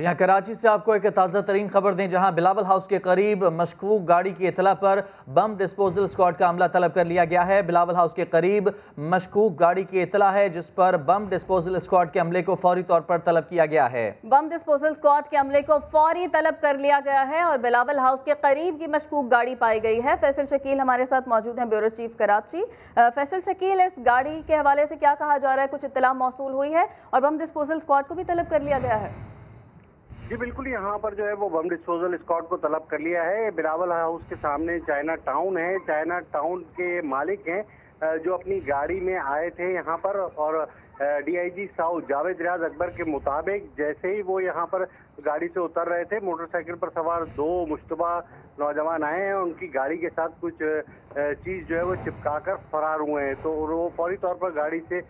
यहाँ कराची से आपको एक ताज़ा तरीन खबर दें, जहां बिलावल हाउस के करीब मशकूक गाड़ी की इतला पर बम डिस्पोजल स्क्वाड का अमला तलब कर लिया गया है। बिलावल हाउस के करीब मशकूक गाड़ी की इतला है, जिस पर बम डिस्पोजल स्क्वाड के अमले को फौरी तौर पर तलब किया गया है। बम डिस्पोजल स्क्वाड के अमले को फौरी तलब कर लिया गया है और बिलावल हाउस के करीब की मशकूक गाड़ी पाई गई है। फैसल शकील हमारे साथ मौजूद हैं, ब्यूरो चीफ कराची। फैसल शकील, इस गाड़ी के हवाले से क्या कहा जा रहा है? कुछ इत्तला मौसूल हुई है और बम डिस्पोजल स्क्वाड को भी तलब कर लिया गया है? जी बिल्कुल, यहाँ पर जो है वो बम डिस्पोजल स्क्वाड को तलब कर लिया है। बिलावल हाउस के सामने चाइना टाउन है। चाइना टाउन के मालिक हैं जो अपनी गाड़ी में आए थे यहाँ पर, और डीआईजी साउथ जावेद रियाज अकबर के मुताबिक जैसे ही वो यहाँ पर गाड़ी से उतर रहे थे, मोटरसाइकिल पर सवार दो मुश्तबा नौजवान आए हैं। उनकी गाड़ी के साथ कुछ चीज़ जो है वो चिपका कर फरार हुए हैं। तो वो फौरी तौर पर गाड़ी से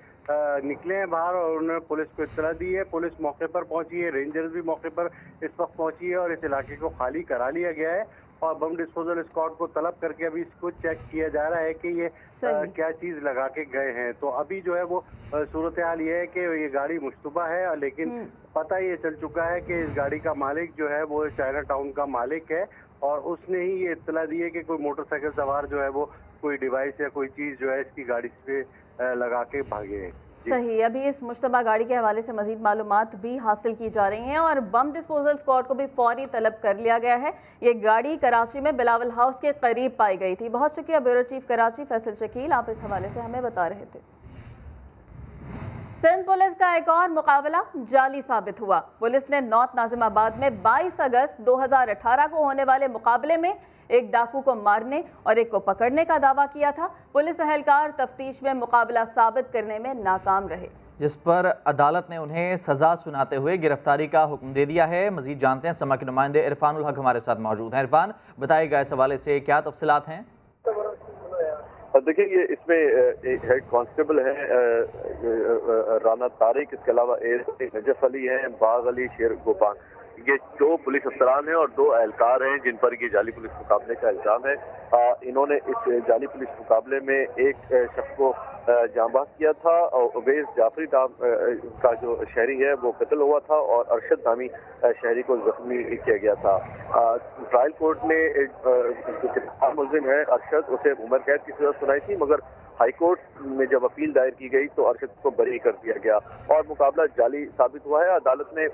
निकले हैं बाहर और उन्होंने पुलिस को इत्तला दी है। पुलिस मौके पर पहुंची है, रेंजर्स भी मौके पर इस वक्त पहुंची है और इस इलाके को खाली करा लिया गया है और बम डिस्पोजल स्क्वाड को तलब करके अभी इसको चेक किया जा रहा है कि ये क्या चीज़ लगा के गए हैं। तो अभी जो है वो सूरत हाल ये है कि ये गाड़ी मुश्तबा है, लेकिन पता ये चल चुका है कि इस गाड़ी का मालिक जो है वो चाइना टाउन का मालिक है और उसने ही ये इत्तला दी है कि कोई मोटरसाइकिल सवार जो है वो कोई डिवाइस या कोई चीज़ जो है इसकी गाड़ी पे लगा के भागे। सही, अभी इस मुश्तबा गाड़ी के हवाले से मजीद मालूमात भी हासिल की जा रही हैं और बम डिस्पोजल स्क्वाड को भी फौरी तलब कर लिया गया है। ये गाड़ी कराची में बिलावल हाउस के करीब पाई गई थी। बहुत शुक्रिया ब्यूरो चीफ कराची फैसल शकील, आप इस हवाले से हमें बता रहे थे। सिंध पुलिस का एक और मुकाबला जाली साबित हुआ। पुलिस ने नॉर्थ नाजिमाबाद में 22 अगस्त 2018 को होने वाले मुकाबले में एक डाकू को मारने और एक को पकड़ने का दावा किया था। पुलिस अहलकार तफ्तीश में मुकाबला साबित करने में नाकाम रहे, जिस पर अदालत ने उन्हें सजा सुनाते हुए गिरफ्तारी का हुक्म दे दिया है। मजीद जानते हैं, समा के नुमाइंदे इरफानुल हक हमारे साथ मौजूद हैं। इरफान, बताइएगा इस हवाले से क्या तफसीलात हैं? देखिए, ये इसमें एक हेड कांस्टेबल है राना तारिक, इसके अलावा नजफ अली हैं, बाग अली, शेर गोपान, ये दो पुलिस अफसरान हैं और दो एहलकार हैं जिन पर ये जाली पुलिस मुकाबले का इल्जाम है। इन्होंने इस जाली पुलिस मुकाबले में एक शख्स को जांबाज किया था और उवैस जाफरी नाम का जो शहरी है वो कत्ल हुआ था और अरशद नामी शहरी को जख्मी किया गया था। ट्रायल कोर्ट ने मुलजिम है अरशद, उसे उम्र कैद की सजा सुनाई थी, मगर हाई कोर्ट में जब अपील दायर की गई तो अरशद को बरी कर दिया गया और मुकाबला जाली साबित हुआ है। अदालत ने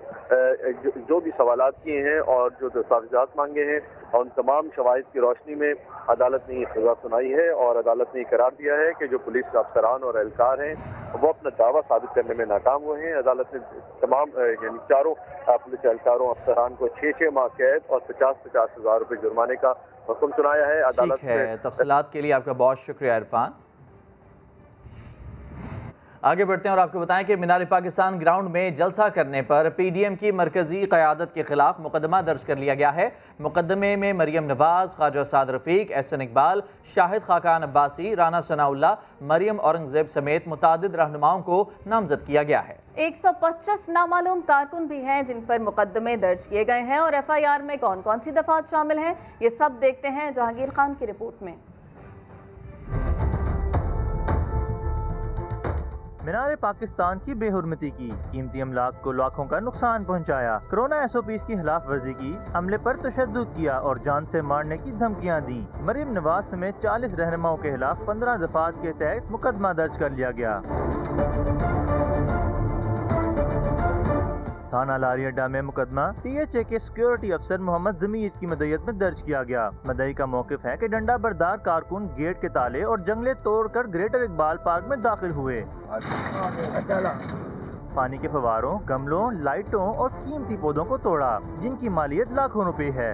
जो भी सवालात किए हैं और जो दस्तावेजात मांगे हैं और उन तमाम शवाहिद की रोशनी में अदालत ने ये सजा सुनाई है और अदालत ने करार दिया है कि जो पुलिस अफसरान और एहलकार हैं वो अपना दावा साबित करने में नाकाम हुए हैं। अदालत ने तमाम यानी चारों पुलिस एहलकारों अफसरान को 6 माह कैद और 50-50 हज़ार रुपये जुर्माने का हुक्म सुनाया है। अदालत है। तफसीलात के लिए आपका बहुत शुक्रिया इरफान। आगे बढ़ते हैं और आपको बताएं कि मीनार पाकिस्तान ग्राउंड में जलसा करने पर पीडीएम की मरकजी क़यादत के खिलाफ मुकदमा दर्ज कर लिया गया है। मुकदमे में मरियम नवाज, ख्वाजा साद रफीक, एहसन इकबाल, शाहिद खाकान अब्बासी, राना सनाउल्लाह, मरियम औरंगजेब समेत मुतादिद रहनुमाओं को नामजद किया गया है। 125 नामालूम कारकुन भी हैं जिन पर मुकदमे दर्ज किए गए हैं और FIR में कौन कौन सी दफात शामिल हैं, ये सब देखते हैं जहांगीर खान की रिपोर्ट में। मीनार पाकिस्तान की बेहुरमती की, कीमती अमलाक को लाखों का नुकसान पहुंचाया, कोरोना SOPs की खिलाफ वर्जी की, हमले पर तशद्दुद किया और जान से मारने की धमकियां दी। मरियम नवाज समेत 40 रहनुमाओं के खिलाफ 15 दफात के तहत मुकदमा दर्ज कर लिया गया। थाना लारी अड्डा में मुकदमा PHA के सिक्योरिटी अफसर मोहम्मद जमीर की मदयत में दर्ज किया गया। मदई का मौकिफ है कि डंडा बरदार कारकुन गेट के ताले और जंगले तोड़कर ग्रेटर इकबाल पार्क में दाखिल हुए। पानी के फवारों, गमलों, लाइटों और कीमती पौधों को तोड़ा जिनकी मालियत लाखों रुपए है।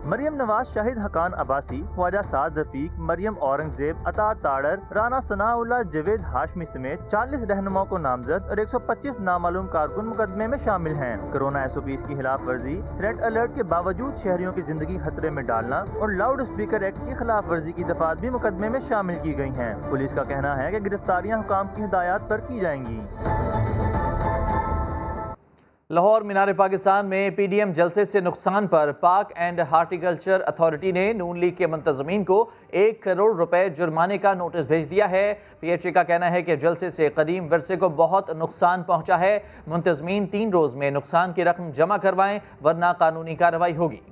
मरियम नवाज, शाहिद हकान अब्बासी, ख्वाजा साद रफीक, मरियम औरंगजेब, अता ताड़र, राना सनाउल्लाह, जवेद हाशमी समेत 40 रहनुमाओं को नामजद और 125 नामालूम कारकुन मुकदमे में शामिल हैं। कोरोना SOPs की खिलाफ वर्जी, थ्रेट अलर्ट के बावजूद शहरियों की जिंदगी खतरे में डालना और लाउड स्पीकर एक्ट की खिलाफ वर्जी की दफात भी मुकदमे में शामिल की गई हैं। पुलिस का कहना है कि गिरफ्तारियां हुकाम की हिदायत पर की जाएंगी। लाहौर मीनार पाकिस्तान में पीडीएम जलसे से नुकसान पर पाक एंड हार्टिकल्चर अथॉरिटी ने नून लीग के मुंतजमीन को 1 करोड़ रुपए जुर्माने का नोटिस भेज दिया है। पीएचए का कहना है कि जलसे से कदीम विरसे को बहुत नुकसान पहुंचा है। मुंतजमीन 3 रोज में नुकसान की रकम जमा करवाएं वरना कानूनी कार्रवाई होगी।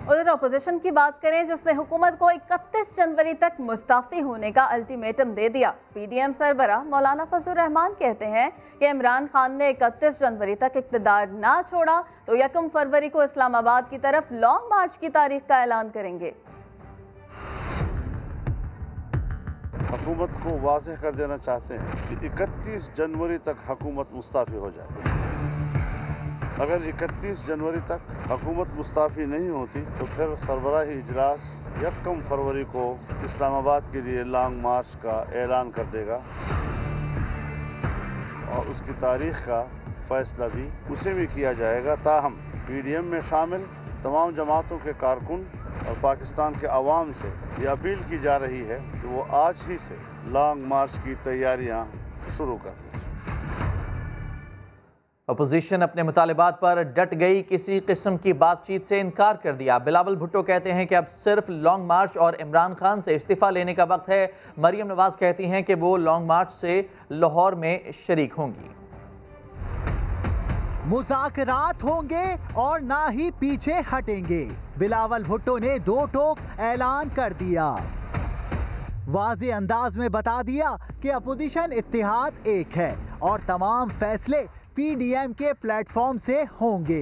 उधर अपोजिशन की बात करें जिसने हुकूमत को 31 जनवरी तक मुस्ताफी होने का अल्टीमेटम दे दिया। पीडीएम सरबराह मौलाना फजलुर रहमान कहते हैं कि इमरान खान ने 31 जनवरी तक इक़्तिदार ना छोड़ा तो 1 फरवरी को इस्लामाबाद की तरफ लॉन्ग मार्च की तारीख का ऐलान करेंगे। हुकूमत को वाज़ेह कर देना चाहते हैं कि 31 जनवरी तक हुकूमत मुस्ताफ़ी हो जाए। अगर 31 जनवरी तक हुकूमत मुस्ताफ़ी नहीं होती तो फिर सरबराही इजलास 1 फरवरी को इस्लामाबाद के लिए लॉन्ग मार्च का ऐलान कर देगा और उसकी तारीख़ का फ़ैसला भी उसे भी किया जाएगा। ताहम पीडीएम में शामिल तमाम जमातों के कारकुन और पाकिस्तान के अवाम से ये अपील की जा रही है कि वो आज ही से लॉन्ग मार्च की तैयारियां शुरू कर दें। अपोजिशन अपने मुतालिबात पर डट गई, किसी किस्म की बातचीत से इनकार कर दिया। बिलावल भुट्टो कहते हैं कि अब सिर्फ लॉन्ग मार्च और इमरान खान से इस्तीफ़ा लेने का वक्त है। मरियम नवाज कहती हैं कि वो लॉन्ग मार्च से लाहौर में शरीक होंगी। मुज़ाकरात होंगे और ना ही पीछे हटेंगे। बिलावल भुट्टो ने 2 टोक ऐलान कर दिया। वाज़े अंदाज में बता दिया कि अपोजिशन इत्तेहाद एक है और तमाम फैसले पीडीएम के प्लेटफॉर्म से होंगे।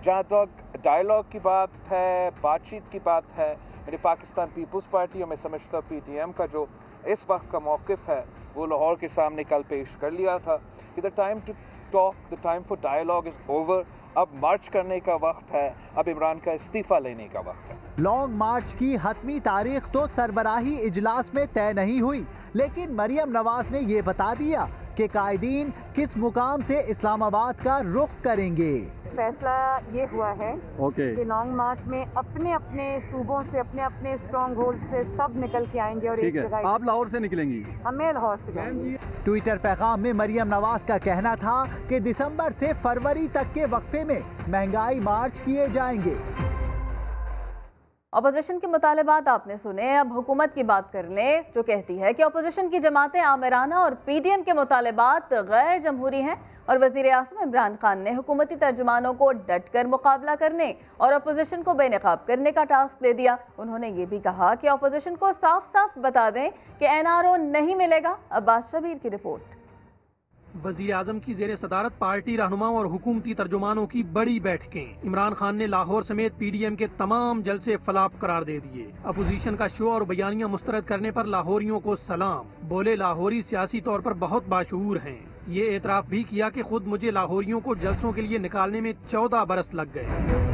जहाँ तक डायलॉग की बात है, बातचीत की बात है, मेरी पाकिस्तान पीपल्स पार्टी और मैं समझता हूँ पीटीएम का जो इस वक्त का मौक़िफ़ है वो लाहौर के सामने कल पेश कर लिया था कि the time to talk, the time for dialogue is over. अब मार्च करने का वक्त है, अब इमरान का इस्तीफ़ा लेने का वक्त है। लॉन्ग मार्च की हतमी तारीख तो सरबराही इजलास में तय नहीं हुई, लेकिन मरियम नवाज ने ये बता दिया कि कायदीन किस मुकाम से इस्लामाबाद का रुख करेंगे। फैसला ये हुआ है कि लॉन्ग मार्च में अपने अपने सूबों से, अपने अपने स्ट्रॉन्ग होल्ड से सब निकल के आएंगे और एक जगह। आप लाहौर से निकलेंगी? हमें लाहौर से जाएंगे। ट्विटर पैगाम में मरियम नवाज का कहना था कि दिसंबर से फरवरी तक के वक्फे में महंगाई मार्च किए जाएंगे। अपोजिशन के मुतालिबात आपने सुने, अब हुकूमत की बात कर लें जो कहती है कि अपोजिशन की जमातें आमिराना और पीडीएम के मुतालिबात गैर जमहूरी हैं और वज़ीर आज़म इमरान खान ने हुकूमती तर्जुमानों को डट कर मुकाबला करने और अपोजिशन को बेनकाब करने का टास्क दे दिया। उन्होंने ये भी कहा कि अपोजिशन को साफ साफ बता दें कि एनआरओ नहीं मिलेगा। अब्बास शबीर की रिपोर्ट। वज़ीर आज़म की ज़ेर सदारत पार्टी रहनुमाओं और हुकूमती तर्जुमानों की बड़ी बैठकें। इमरान खान ने लाहौर समेत पीडीएम के तमाम जलसे फलाप करार दे दिए। अपोजिशन का शो और बयानियां मुस्तरद करने पर लाहौरियों को सलाम। बोले लाहौरी सियासी तौर पर बहुत बाशऊर हैं। ये एतराफ़ भी किया कि खुद मुझे लाहौरियों को जलसों के लिए निकालने में 14 बरस लग गए।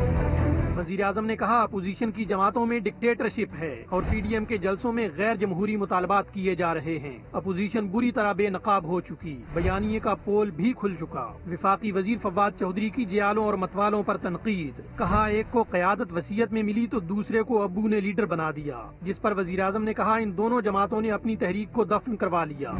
वज़ीर आज़म ने कहा अपोजिशन की जमातों में डिक्टेटरशिप है और पीडीएम के जलसों में गैर जमहूरी मुतालबात किए जा रहे हैं। अपोजिशन बुरी तरह बेनकाब हो चुकी, बयानिए का पोल भी खुल चुका। विफाकी वजीर फवाद चौधरी की जियालों और मतवालों पर तनकीद। कहा एक को क़यादत वसीयत में मिली तो दूसरे को अब्बू ने लीडर बना दिया, जिस पर वज़ीर आज़म ने कहा इन दोनों जमातों ने अपनी तहरीक को दफन करवा लिया।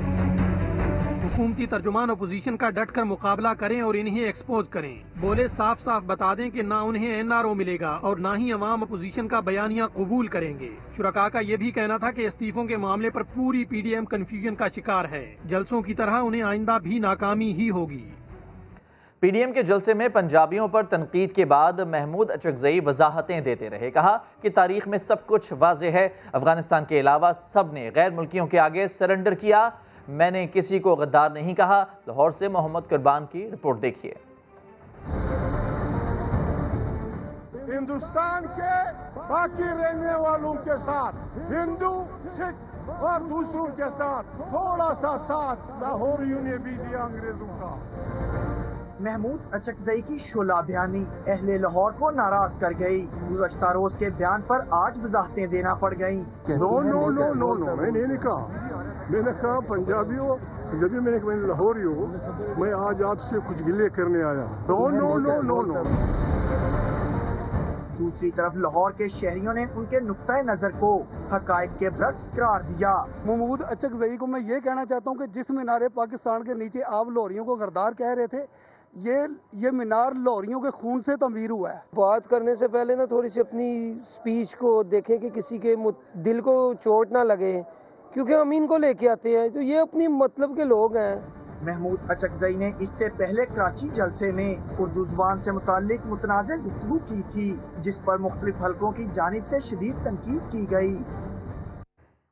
हुकूमती तर्जुमान अपोजिशन का डट कर मुकाबला करें और इन्हें एक्सपोज करें। बोले साफ साफ बता दें कि ना उन्हें एनआरओ मिलेगा और ना ही अवाम अपोजिशन का बयानिया कबूल करेंगे। शुरका का ये भी कहना था कि इस्तीफों के मामले पर पूरी पीडीएम कंफ्यूजन का शिकार है। जलसों की तरह उन्हें आइंदा भी नाकामी ही होगी। पीडीएम के जलसे में पंजाबियों पर तनकीद के बाद महमूद अचकजई वजाहतें देते रहे। कहा कि तारीख में सब कुछ वाज़ेह है। अफगानिस्तान के अलावा सब ने गैर मुल्कियों के आगे सरेंडर किया। मैंने किसी को गद्दार नहीं कहा। लाहौर से मोहम्मद कुर्बान की रिपोर्ट देखिए। हिंदुस्तान के बाकी रहने वालों के साथ, हिंदू, सिख और दूसरों के साथ थोड़ा सा साथ लाहौरियों ने भी दिया अंग्रेजों का। महमूद अचकजई की शोला बयानी अहले लाहौर को नाराज कर गई। गुज़श्ता रोज के बयान पर आज वजाहतें देना पड़ गयी। No no no no no मैंने नहीं कहा। मैंने कहा पंजाबियों, जब भी मैंने लाहौरी हूँ, मैं आज आपसे कुछ गिले करने आया। No no no no no. दूसरी तरफ लाहौर के शहरियों ने उनके नुक्ता नजर को हकायक के बरक्स करार दिया। महमूद अचकजई को मैं ये कहना चाहता हूँ कि जिस मीनार पाकिस्तान के नीचे आप लाहौरियों को गद्दार कह रहे थे, ये मीनार लाहौरियों के खून से तमीर हुआ है। बात करने से पहले ना थोड़ी सी अपनी स्पीच को देखें कि किसी के दिल को चोट ना लगे, क्योंकि हम इनको लेके आते हैं तो ये अपनी मतलब के लोग हैं। महमूद अचकजई ने इससे पहले कराची जलसे में उर्दू जुबान से मुताल्लिक मुतनाज़ गुफ्तगू की थी, जिस पर मुख्तलिफ हलकों की जानिब से शदीद तनकीद की गई।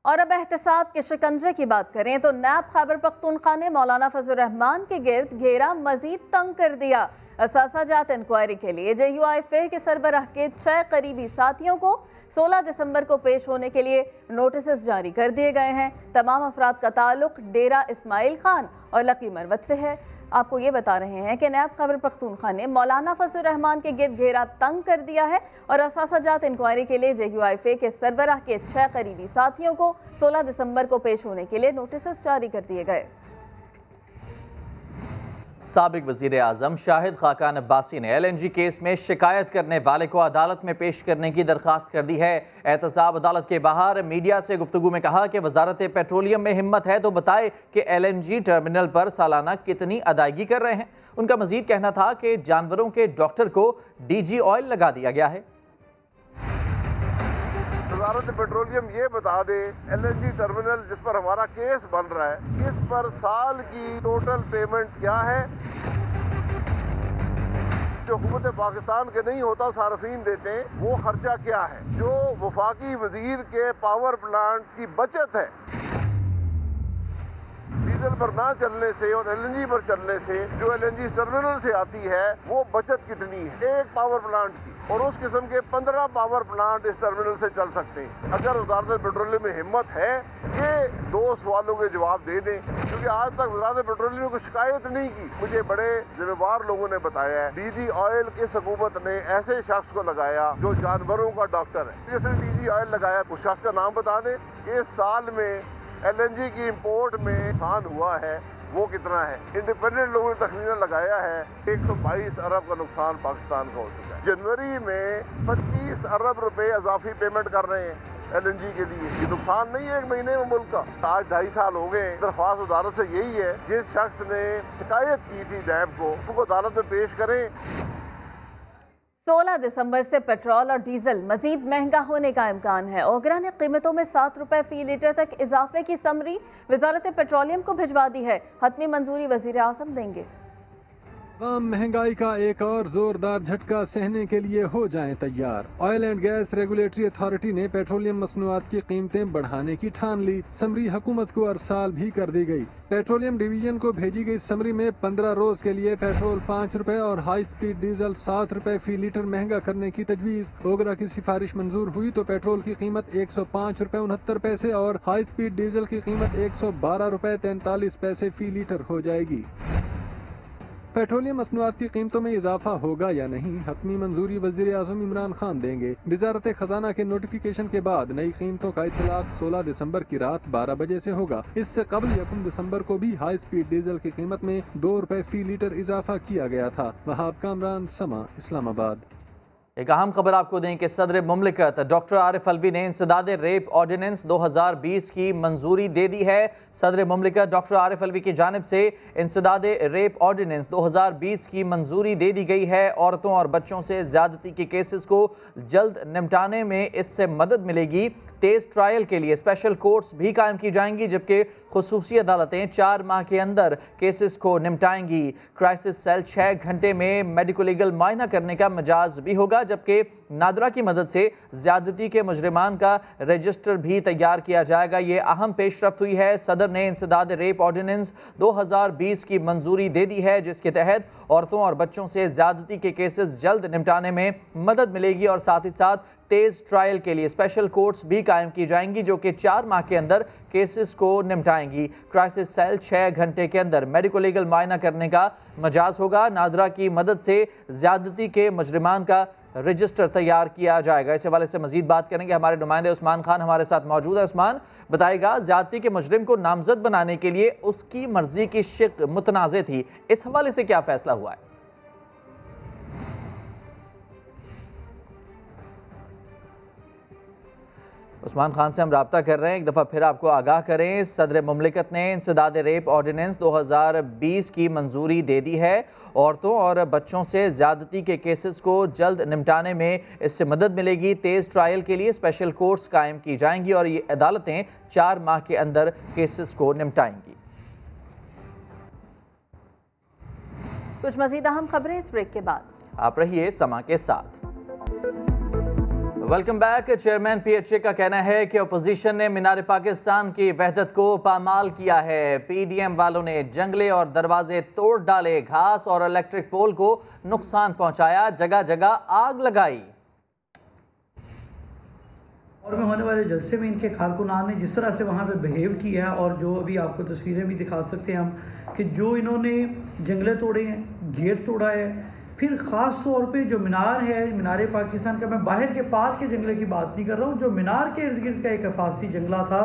और अब एहतसाब के शिकंजे की बात करें तो नैब खैबर पख्तूनख्वा ने मौलाना फजल रहमान के गिर्द घेरा मजीद तंग कर दिया। असासाजात इंक्वायरी के लिए JUIFA के सरबराह के 6 करीबी साथियों को 16 दिसंबर को पेश होने के लिए नोटिस जारी कर दिए गए हैं। तमाम अफराद का ताल्लुक डेरा इस्माइल खान और लकी मरवत से है। आपको ये बता रहे हैं कि नैब खैबर पख्तूनख्वा ने मौलाना फजल रहमान के गिर्द घेरा तंग कर दिया है और असासाजात इंक्वायरी के लिए JUIFA के सरबराह के 6 करीबी साथियों को 16 दिसंबर को पेश होने के लिए नोटिस जारी कर दिए गए। साबिक वज़ीर आज़म शाहिद खाकान अब्बासी ने LNG केस में शिकायत करने वाले को अदालत में पेश करने की दरख्वास्त कर दी है। एहतसाब अदालत के बाहर मीडिया से गुफ्तगू में कहा कि वजारत पेट्रोलियम में हिम्मत है तो बताए कि LNG टर्मिनल पर सालाना कितनी अदायगी कर रहे हैं। उनका मजीद कहना था कि जानवरों के डॉक्टर को DG ऑयल लगा दिया गया है। वजारत पेट्रोलियम ये बता दे LNG टर्मिनल जिस पर हमारा केस बन रहा है, इस पर साल की टोटल पेमेंट क्या है जो हुकूमत पाकिस्तान के नहीं होता सार्फिन देते हैं, वो खर्चा क्या है, जो वफाकी वजीर के पावर प्लांट की बचत है डीजल पर ना चलने से और LNG पर चलने से, जो LNG टर्मिनल से आती है वो बचत कितनी है एक पावर प्लांट की, और उस किस्म के 15 पावर प्लांट इस टर्मिनल से चल सकते हैं। अगर वजारत पेट्रोलियम में हिम्मत है ये 2 सवालों के जवाब दे दें, क्योंकि आज तक वजारत पेट्रोलियम को शिकायत नहीं की। मुझे बड़े जिम्मेवार लोगों ने बताया है DG ऑयल किस हुकूमत ने ऐसे शख्स को लगाया जो जानवरों का डॉक्टर है। जिसने DG ऑयल लगाया उस शख्स का नाम बता दें। इस साल में LNG की इंपोर्ट में नुकसान हुआ है वो कितना है। इंडिपेंडेंट लोगों ने तखमीना लगाया है 122 अरब का नुकसान पाकिस्तान का हो चुका है। जनवरी में 25 अरब रुपए इजाफी पेमेंट कर रहे हैं LNG के लिए। ये नुकसान नहीं है एक महीने में मुल्क का। आज 2.5 साल हो गए। दरख्वास्त अदालत से यही है, जिस शख्स ने शिकायत की थी नैब को उनको अदालत में पेश करें। 16 दिसंबर से पेट्रोल और डीजल मजीद महंगा होने का इम्कान है। ओगरा ने कीमतों में 7 रुपए फी लीटर तक इजाफे की समरी वजारत पेट्रोलियम को भिजवा दी है। हतमी मंजूरी वजीर आज़म देंगे। महंगाई का एक और जोरदार झटका सहने के लिए हो जाएं तैयार। Oil and gas regulatory authority ने पेट्रोलियम मसनूआत की कीमतें बढ़ाने की ठान ली। समरी हुकूमत को अरसाल भी कर दी गई। पेट्रोलियम डिवीजन को भेजी गई समरी में 15 रोज के लिए पेट्रोल 5 रुपए और हाई स्पीड डीजल 7 रुपए फी लीटर महंगा करने की तजवीज। ओगरा की सिफारिश मंजूर हुई तो पेट्रोल की कीमत 105 रुपए 69 पैसे और हाई स्पीड डीजल की कीमत 112 रुपए 43 पैसे फी लीटर हो जाएगी। पेट्रोलियम मसनूआत की कीमतों में इजाफा होगा या नहीं, हतमी मंजूरी वज़ीर आज़म इमरान खान देंगे। वजारत खजाना के नोटिफिकेशन के बाद नई कीमतों का इतलाक 16 दिसंबर की रात 12 बजे से होगा। इससे कबल 1 दिसंबर को भी हाई स्पीड डीजल की कीमत में 2 रुपए फी लीटर इजाफा किया गया था। वहाब कामरान, समा, इस्लामाबाद। एक अहम खबर आपको दें कि सदर मुमलिकत डॉक्टर आरिफ अलवी ने इंसदाद रेप ऑर्डिनेंस 2020 की मंजूरी दे दी है। सदर मुमलिकत डॉक्टर आरिफ अलवी की जानिब से इंसदाद रेप ऑर्डिनेंस 2020 की मंजूरी दे दी गई है। औरतों और बच्चों से ज्यादती के केसेस को जल्द निपटाने में इससे मदद मिलेगी। तेज ट्रायल के लिए स्पेशल कोर्ट्स भी कायम की जाएंगी, जबकि खुसूसी अदालतें 4 माह के अंदर केसेस को निपटाएंगी। क्राइसिस सेल 6 घंटे में मेडिको लीगल मुआयना करने का मजाज भी होगा, जबकि नादरा की मदद से ज्यादती के मुजरिमान का रजिस्टर भी तैयार किया जाएगा। ये अहम पेशरफ्त हुई है। सदर ने इंसदाद रेप ऑर्डिनेंस 2020 की मंजूरी दे दी है, जिसके तहत औरतों और बच्चों से ज्यादती के केसेस जल्द निपटाने में मदद मिलेगी और साथ ही साथ तेज ट्रायल के लिए स्पेशल कोर्ट्स भी कायम की जाएंगी, जो कि 4 माह के अंदर केसेस को निपटाएंगी। क्राइसिस सेल 6 घंटे के अंदर मेडिको लीगल मुआयना करने का मजाज होगा। नादरा की मदद से ज्यादती के मुजरिमान का रजिस्टर तैयार किया जाएगा। इस हवाले से मजीद बात करेंगे। हमारे नुमाइंदे उस्मान खान हमारे साथ मौजूद है। उस्मान, बताएगा ज्यादती के मुजरिम को नामजद बनाने के लिए उसकी मर्जी की शिक मुतनाज़ थी, इस हवाले से क्या फैसला हुआ है? उस्मान खान से हम रब्ता कर रहे हैं। एक दफ़ा फिर आपको आगाह करें, सदर मुमलिकत ने इंसदाद रेप ऑर्डिनेंस 2020 की मंजूरी दे दी है। औरतों और बच्चों से ज़्यादती के केसेस को जल्द निपटाने में इससे मदद मिलेगी। तेज़ ट्रायल के लिए स्पेशल कोर्ट्स कायम की जाएंगी और ये अदालतें 4 माह के अंदर केसेस को निपटाएंगी। कुछ मज़ीद अहम खबरें इस ब्रेक के बाद। आप रहिए समा के साथ। Welcome back. चेयरमैन PHA का कहना है कि अपोजिशन ने मीनार पाकिस्तान की वहदत को पामाल किया है। PDM वालों ने जंगले और दरवाजे तोड़ डाले, घास और इलेक्ट्रिक पोल को नुकसान पहुंचाया, जगह जगह आग लगाई। और में होने वाले जलसे में इनके कारकुनान ने जिस तरह से वहाँ पे बिहेव किया है, और जो अभी आपको तस्वीरें भी दिखा सकते हैं हम, कि जो इन्होंने जंगले तोड़े हैं, गेट तोड़ा है, फिर ख़ास तौर पे जो मीनार है, मीनार पाकिस्तान का, मैं बाहर के पार के जंगले की बात नहीं कर रहा हूँ, जो मीनार के इर्द गिर्द का एक हिफाजती जंगला था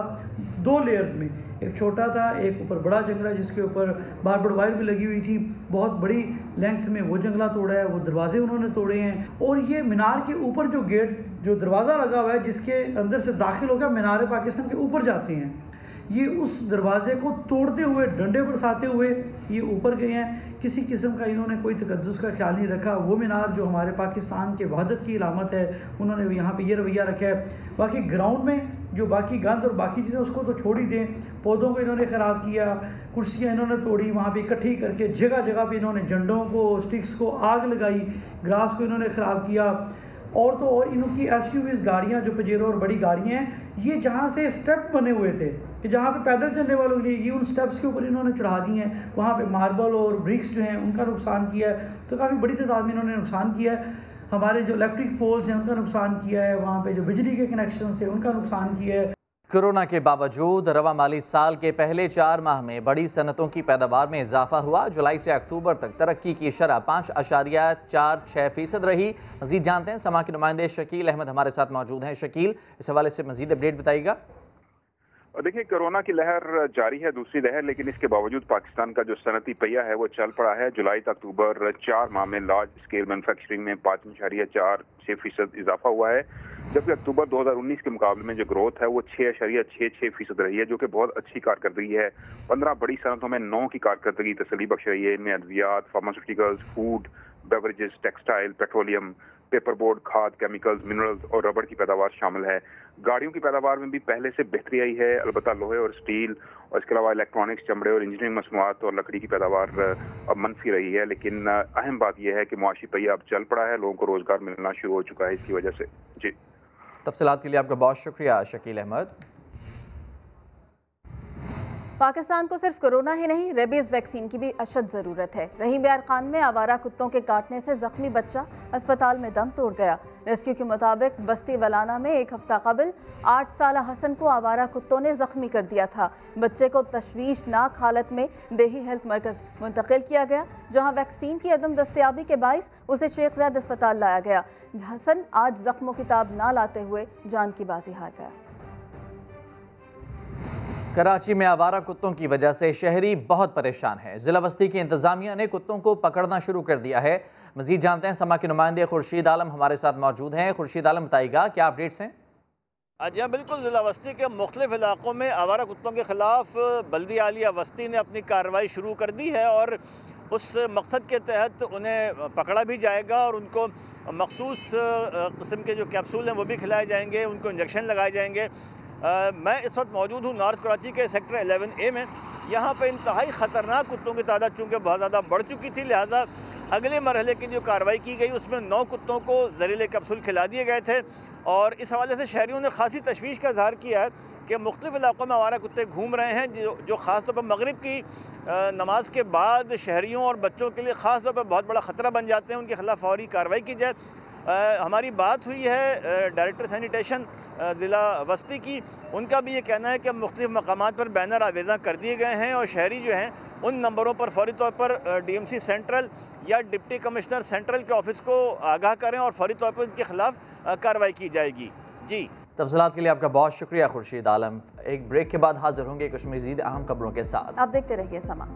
2 लेयर्स में, एक छोटा था, एक ऊपर बड़ा जंगला जिसके ऊपर बारबड़ वायर भी लगी हुई थी, बहुत बड़ी लेंथ में वो जंगला तोड़ा है, वो दरवाजे उन्होंने तोड़े हैं। और ये मीनार के ऊपर जो गेट, जो दरवाज़ा लगा हुआ है जिसके अंदर से दाखिल होकर मीनार पाकिस्तान के ऊपर जाते हैं, ये उस दरवाजे को तोड़ते हुए, डंडे बरसाते हुए ये ऊपर गए हैं। किसी किस्म का इन्होंने कोई तकद्दुस का ख्याल नहीं रखा। वो मीनार जो हमारे पाकिस्तान के वहदत की इलामत है, उन्होंने यहाँ पे ये रवैया रखा है। बाकी ग्राउंड में जो बाकी गंद और बाकी चीज़ें उसको तो छोड़ ही दें, पौधों को इन्होंने ख़राब किया, कुर्सियाँ इन्होंने तोड़ी, वहाँ पे इकट्ठी करके जगह जगह पे इन्होंने झंडों को, स्टिक्स को आग लगाई, ग्रास को इन्होंने ख़राब किया। और तो और इनकी SUVs गाड़ियाँ, जो पजेरो और बड़ी गाड़ियाँ हैं, ये जहाँ से स्टेप बने हुए थे कि जहाँ पे पैदल चलने वालों के लिए, ये उन स्टेप्स के ऊपर इन्होंने चढ़ा दी हैं। वहाँ पे मार्बल और ब्रिक्स जो हैं उनका नुकसान किया है, तो काफ़ी बड़ी तादाद में इन्होंने नुकसान किया है। हमारे जो इलेक्ट्रिक पोल्स हैं उनका नुकसान किया है, वहाँ पे जो बिजली के कनेक्शन थे उनका नुकसान किया है। कोरोना के बावजूद रवा माली साल के पहले 4 माह में बड़ी सनतों की पैदावार में इजाफा हुआ। जुलाई से अक्टूबर तक तरक्की की शरह 5.46% रही। मजीद जानते हैं, समा के नुमाइंदे शकील अहमद हमारे साथ मौजूद हैं। शकील, इस हवाले से मजीद अपडेट बताइएगा। देखिए, कोरोना की लहर जारी है, दूसरी लहर, लेकिन इसके बावजूद पाकिस्तान का जो सनती पहिया है वो चल पड़ा है। जुलाई से अक्टूबर 4 माह में लार्ज स्केल मैन्युफैक्चरिंग में 5.46% इजाफा हुआ है, जबकि अक्टूबर 2019 के मुकाबले में जो ग्रोथ है वो 6.66% रही है, जो कि बहुत अच्छी कारकर्दगी है। 15 बड़ी सनतों में 9 की कारकर्दगी तसल्ली बख्श रही है। इनमें अद्वियात, pharmaceuticals, food, beverages, textile, petroleum, paper board, खाद, केमिकल्स, मिनरल्स और रबड़ की पैदावार शामिल है। गाड़ियों की पैदावार में भी पहले से बेहतरी आई है, अलबत्ता लोहे और स्टील और इसके अलावा इलेक्ट्रॉनिक्स, चमड़े और इंजीनियरिंग मसनूआत और लकड़ी की पैदावार अब मनफी रही है। लेकिन अहम बात यह है कि मुआशी पहिया अब चल पड़ा है, लोगों को रोजगार मिलना शुरू हो चुका है इसकी वजह से। जी, तफसीलात के लिए आपका बहुत शुक्रिया शकील अहमद। पाकिस्तान को सिर्फ कोरोना ही नहीं, रेबीज वैक्सीन की भी अशद ज़रूरत है। रहीम बिहार खान में आवारा कुत्तों के काटने से जख्मी बच्चा अस्पताल में दम तोड़ गया। रेस्क्यू के मुताबिक बस्ती वलाना में 1 हफ्ता कबल 8 साल हसन को आवारा कुत्तों ने जख्मी कर दिया था। बच्चे को तशवीशनाक हालत में देही हेल्थ मरकज मुंतकिल किया गया, जहाँ वैक्सीन की अदम दस्तयाबी के बाइस उसे शेख ज़ैद अस्पताल लाया गया। हसन आज जख्मों की ताब ना लाते हुए जान की बाजी हार गया। कराची में आवारा कुत्तों की वजह से शहरी बहुत परेशान है। जिला बस्ती की इंतजामिया ने कुत्तों को पकड़ना शुरू कर दिया है। मजीद जानते हैं, समा के नुमाइंदे खुर्शीद आलम हमारे साथ मौजूद हैं। खुर्शीद आलम, बताइएगा क्या अपडेट्स हैं? जी हाँ, बिल्कुल। जिला बस्ती के मुख्तलिफ इलाकों में आवारा कुत्तों के खिलाफ बल्दी आलिया बस्ती ने अपनी कार्रवाई शुरू कर दी है और उस मकसद के तहत उन्हें पकड़ा भी जाएगा और उनको मखसूस किस्म के जो कैप्सूल हैं वो भी खिलाए जाएंगे, उनको इंजेक्शन लगाए जाएंगे। मैं इस वक्त मौजूद हूँ नॉर्थ कराची के सेक्टर 11A में। यहाँ पे इंतहाई ख़तरनाक कुत्तों की तादाद चूँकि बहुत ज़्यादा बढ़ चुकी थी, लिहाजा अगले मरहले की जो कार्रवाई की गई उसमें 9 कुत्तों को जहरीले कैप्सूल खिला दिए गए थे। और इस हवाले से शहरियों ने खासी तशवीश का इजहार किया है कि मुख्तलिफ इलाकों में आवारा कुत्ते घूम रहे हैं, जो ख़ास तौर पर मगरिब की नमाज के बाद शहरियों और बच्चों के लिए ख़ास तौर पर बहुत बड़ा ख़तरा बन जाते हैं। उनके खिलाफ फौरी कार्रवाई की जाए। हमारी बात हुई है डायरेक्टर सैनिटेशन ज़िला बस्ती की, उनका भी ये कहना है कि मुख्तलिफ मकामात पर बैनर आवेज़ा कर दिए गए हैं और शहरी जो हैं उन नंबरों पर फौरी तौर पर DMC सेंट्रल या डिप्टी कमिश्नर सेंट्रल के ऑफिस को आगाह करें और फौरी तौर पर उनके खिलाफ कार्रवाई की जाएगी। जी, तफसीलात के लिए आपका बहुत शुक्रिया खुर्शीद आलम। एक ब्रेक के बाद हाजिर होंगे कुछ मज़ीद अहम खबरों के साथ। आप देखते रहिए समा।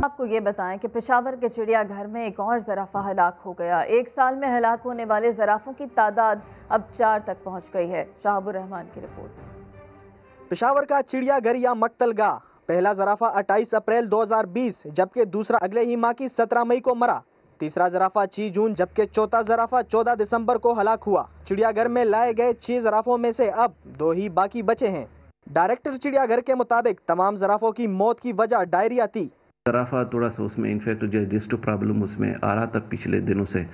आपको ये बताएं कि पेशावर के चिड़ियाघर में एक और ज़राफ़ा हलाक हो गया। एक साल में हलाक होने वाले ज़राफ़ों की तादाद अब 4 तक पहुंच गई है। शाहबुर रहमान की रिपोर्ट। पेशावर का चिड़ियाघर या मक्तलगाह, पहला ज़राफ़ा 28 अप्रैल 2020 जबकि दूसरा अगले ही माह की 17 मई को मरा। तीसरा ज़राफ़ा 6 जून जबकि चौथा ज़राफ़ा 14 दिसंबर को हलाक हुआ। चिड़ियाघर में लाए गए 6 ज़राफ़ों में से अब 2 ही बाकी बचे हैं। डायरेक्टर चिड़ियाघर के मुताबिक तमाम ज़राफ़ों की मौत की वजह डायरिया थी। ज़राफ़ा थोड़ा सा उसमें इन्फेक्ट जो डिस्टो प्रॉब्लम उसमें आ रहा था पिछले दिनों से।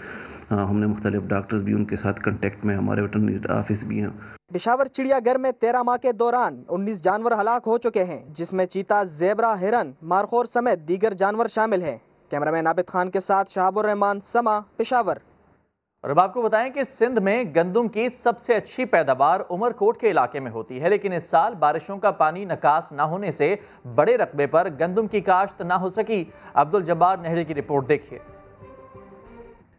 हमने मुख्तलिफ डॉक्टर्स भी उनके साथ कांटेक्ट में, हमारे वेटरनरी ऑफिस भी हैं। पेशावर चिड़ियाघर में 13 माह के दौरान 19 जानवर हलाक हो चुके हैं, जिसमें चीता, ज़ेबरा, हिरन, मारखोर समेत दीगर जानवर शामिल हैं। कैमरामैन आबिद खान के साथ शाहबुर रहमान, समा, पेशावर। और अब आपको बताएं कि सिंध में गंदम की सबसे अच्छी पैदावार उमरकोट के इलाके में होती है, लेकिन इस साल बारिशों का पानी निकास न होने से बड़े रकबे पर गंदम की काश्त न हो सकी। अब्दुल जब्बार नेहरी की रिपोर्ट देखिए।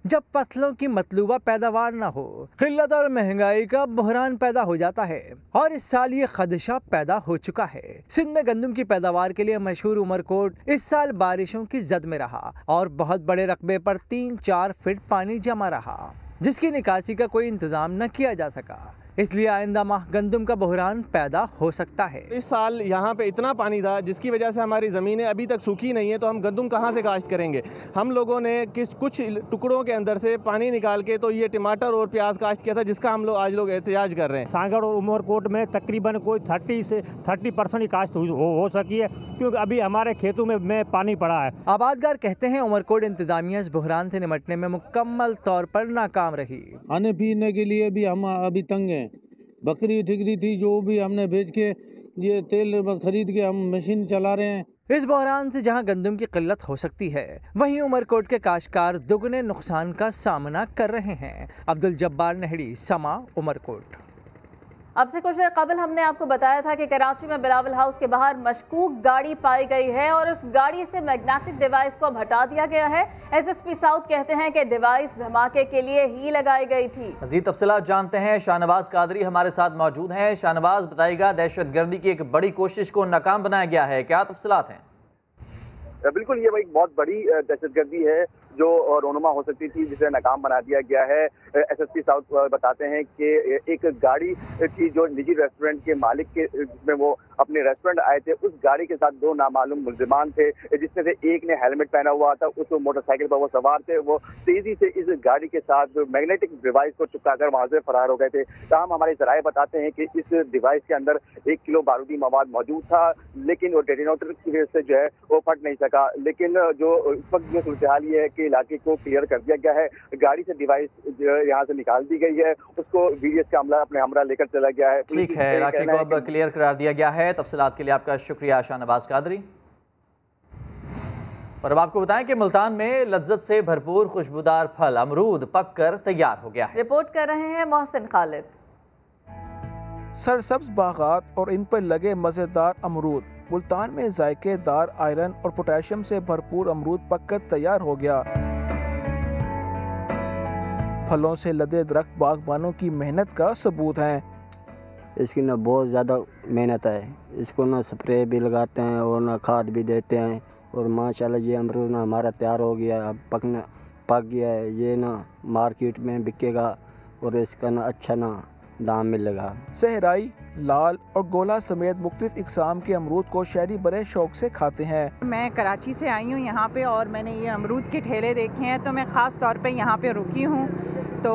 जब फसलों की मतलूबा पैदावार न हो, किल्लत और महंगाई का बहरान पैदा हो जाता है और इस साल ये खदशा पैदा हो चुका है। सिंध में गंदम की पैदावार के लिए मशहूर उमरकोट इस साल बारिशों की जद में रहा और बहुत बड़े रकबे पर 3-4 फीट पानी जमा रहा, जिसकी निकासी का कोई इंतजाम न किया जा सका। इसलिए आइंदा माह गंदम का बहरान पैदा हो सकता है। इस साल यहाँ पे इतना पानी था जिसकी वजह से हमारी ज़मीनें अभी तक सूखी नहीं है, तो हम गंदम कहाँ से काश्त करेंगे। हम लोगों ने कुछ टुकड़ों के अंदर से पानी निकाल के तो ये टमाटर और प्याज काश्त किया था, जिसका हम लोग आज लोग एहतजाज कर रहे हैं। सांगड़ और उमरकोट में तकरीबन कोई 30 से 30% ही काश्त हो सकी है, क्योंकि अभी हमारे खेतों में पानी पड़ा है। आबादगार कहते हैं उमरकोट इंतजामिया इस बहरान से निपटने में मुकम्मल तौर पर नाकाम रही। खाने पीने के लिए भी हम अभी तंग हैं। बकरी ठिकरी थी जो भी हमने बेच के ये तेल खरीद के हम मशीन चला रहे हैं। इस बहरान से जहां गंदम की किल्लत हो सकती है, वहीं उमरकोट के काश्तकार दुगने नुकसान का सामना कर रहे हैं। अब्दुल जब्बार नेहरी, समा, उमरकोट। अब से कुछ देर कबल हमने आपको बताया था कि कराची में बिलावल हाउस के बाहर मशकूक गाड़ी पाई गई है और उस गाड़ी से मैग्नेटिक डिवाइस को अब हटा दिया गया है। एसएसपी साउथ कहते हैं कि डिवाइस धमाके के लिए ही लगाई गई थी। मज़ीद तफसीलात जानते हैं, शाहनवाज कादरी हमारे साथ मौजूद हैं। शाहनवाज, बताइएगा, दहशतगर्दी की एक बड़ी कोशिश को नाकाम बनाया गया है, क्या तफसीलात हैं? बिल्कुल, ये एक बहुत बड़ी दहशतगर्दी है जो रोनुमा हो सकती थी, जिसे नाकाम बना दिया गया है। एसएसपी साउथ बताते हैं कि एक गाड़ी थी जो निजी रेस्टोरेंट के मालिक के, जिसमें वो अपने रेस्टोरेंट आए थे, उस गाड़ी के साथ 2 नामालूम मुल्जिमान थे, जिसमें से एक ने हेलमेट पहना हुआ था। उस मोटरसाइकिल पर वो सवार थे, वो तेजी से इस गाड़ी के साथ मैग्नेटिक डिवाइस को चिपकाकर वहां से फरार हो गए थे। तमाम हमारे जराये बताते हैं कि इस डिवाइस के अंदर 1 किलो बारूदी मवाद मौजूद था, लेकिन वो डेटोनेटर की वजह से जो है वो फट नहीं सका। लेकिन जो इस वक्त जो सूरत हाल ये है कि इलाके को क्लियर कर दिया गया है, गाड़ी से डिवाइस यहाँ से निकाल दी गई है, उसको बीडीएस का अमला अपने हमरा लेकर चला गया है। ठीक है, इलाके को अब क्लियर करार दिया गया है। तफसीलात के लिए आपका शुक्रिया शाहनवाज कादरी। और अब आपको बताएं कि मुल्तान में लज्जत से भरपूर खुशबूदार फल अमरूद पक कर तैयार हो गया है। रिपोर्ट कर रहे हैं मोहसिन खालिद। सरसब्ज बागात और इन पर लगे मज़ेदार अमरूद। मुल्तान में जायकेदार आयरन और पोटेशियम से भरपूर अमरूद पककर तैयार हो गया। फलों से लदे दरख्त बागबानों की मेहनत का सबूत हैं। इसकी ना बहुत ज़्यादा मेहनत है, इसको ना स्प्रे भी लगाते हैं और ना खाद भी देते हैं, और माशाल्लाह ये अमरूद ना हमारा तैयार हो गया, अब पक गया है। ये ना मार्केट में बिकेगा और इसका ना अच्छा ना दाम मिलेगा। सहराई, लाल और गोला समेत मुख्तलिफ इकसाम के अमरूद को शहरी बड़े शौक से खाते हैं। मैं कराची से आई हूँ यहाँ पे और मैंने ये अमरूद के ठेले देखे हैं, तो मैं ख़ास तौर पे यहाँ पे रुकी हूँ। तो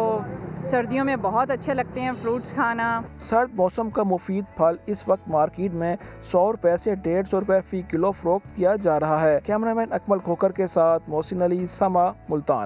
सर्दियों में बहुत अच्छे लगते हैं फ्रूट्स खाना। सर्द मौसम का मुफीद फल इस वक्त मार्केट में 100 रुपए से 150 रुपए फी किलो फरोख्त किया जा रहा है। कैमरामैन अकमल खोकर के साथ मोहसिन अली, समा, मुल्तान।